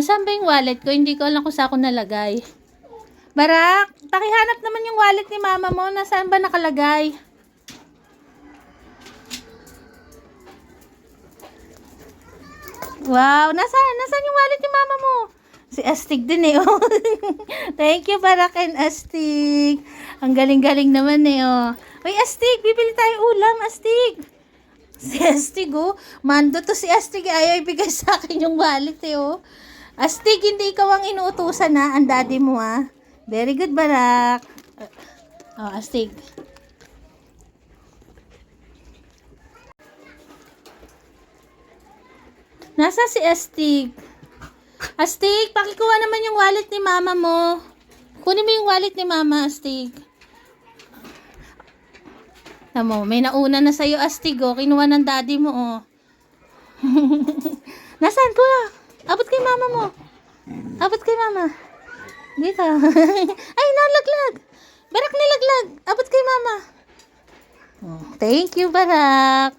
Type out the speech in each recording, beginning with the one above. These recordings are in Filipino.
Nasaan ba yung wallet ko? Hindi ko alam kung saan ko nalagay. Barak, pakihanap naman yung wallet ni mama mo. Nasaan ba nakalagay? Wow, nasaan yung wallet ni mama mo? Si Astig din eh, oh. Thank you, Barak and Astig. Ang galing-galing naman eh, oh. Uy, Astig, bibili tayo ulam, Astig. Si Astig, oh. Mando to si Astig, ayaw ibigay sa akin yung wallet eh, oh. Astig, hindi ikaw ang inuutusan na, ang daddy mo, ah. Very good, Barak. Oh, Astig. Nasa si Astig? Astig, pakikuha naman yung wallet ni mama mo. Kunin mo yung wallet ni mama, Astig. Tamo, may nauna na sa'yo, Astig, oh. Kinuha ng daddy mo, oh. Nasaan, kuya? Abot kay mama mo. Abot kay mama. Dito. Ay, nalaglag. Barak nilaglag. Abot kay mama. Oh, thank you, Barak.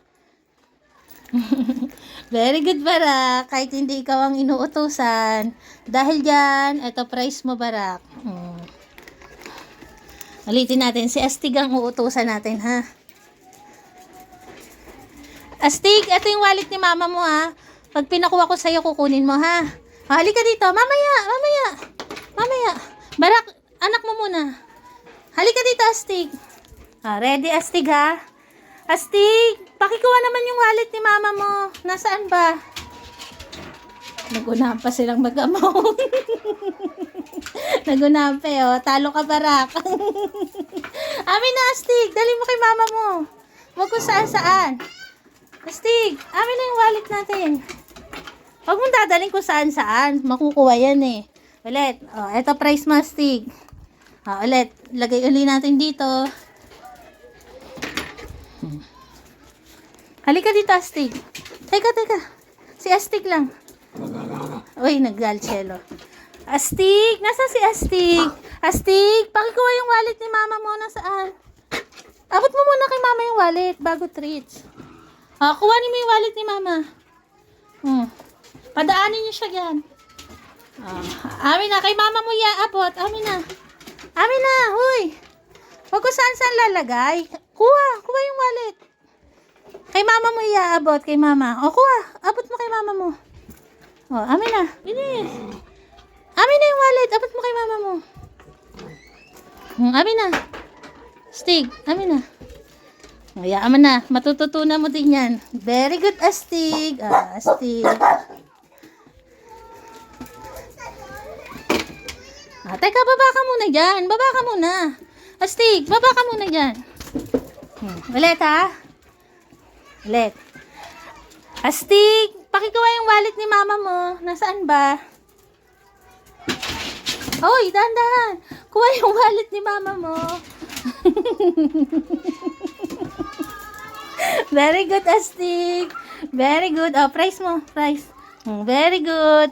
Very good, Barak. Kahit hindi ikaw ang inuutusan. Dahil dyan, ito price mo, Barak. Ulitin natin. Si Astig ang uutusan natin, ha? Astig, ito yung wallet ni mama mo, ha? Pag pinakuha ko sa'yo, kukunin mo, ha? Halika dito. Mamaya. Barak, anak mo muna. Halika dito, Astig. Ready, Astig, ha? Astig, pakikuha naman yung wallet ni mama mo. Nasaan ba? Nagunahan pa silang mag-amaw. Nagunahan pa, oh. Talo ka, Barak. Amin na, Astig. Dali mo kay mama mo. Huwag kung saan-saan. Astig, amin na yung wallet natin. Huwag mong dadaling kung saan-saan. Makukuha yan, eh. Ulit. Oh, eto price mo, Astig. Ulit. Lagay uli natin dito. Halika dito, Astig. Teka. Si Astig lang. Uy, nagdalchelo. Astig! Nasaan si Astig? Astig! Pakikuha yung wallet ni mama mo. Nasaan? Abot mo muna kay mama yung wallet bago treats. Kuhanin mo yung wallet ni mama. Padaanin niyo siya dyan. Amin na. Kay mama mo iaabot. Amin na. Huy! Huwag ko saan lalagay. Kuha yung wallet. Kay mama mo iaabot, kay mama. Kuha. Abot mo kay mama mo. Amin na. Bilis. Amin na yung wallet. Abot mo kay mama mo. Amin na. Astig. Amin na. Amin na. Matututunan mo din yan. Very good, Astig. Astig. Teka, baba ka muna dyan. Baba ka muna. Astig, baba ka muna dyan. Ulit, ha? Ulit. Astig, pakikuha yung wallet ni mama mo. Nasaan ba? Hoy, dahan-dahan. Kuha yung wallet ni mama mo. Very good, Astig. Very good. Price mo. Price. Very good.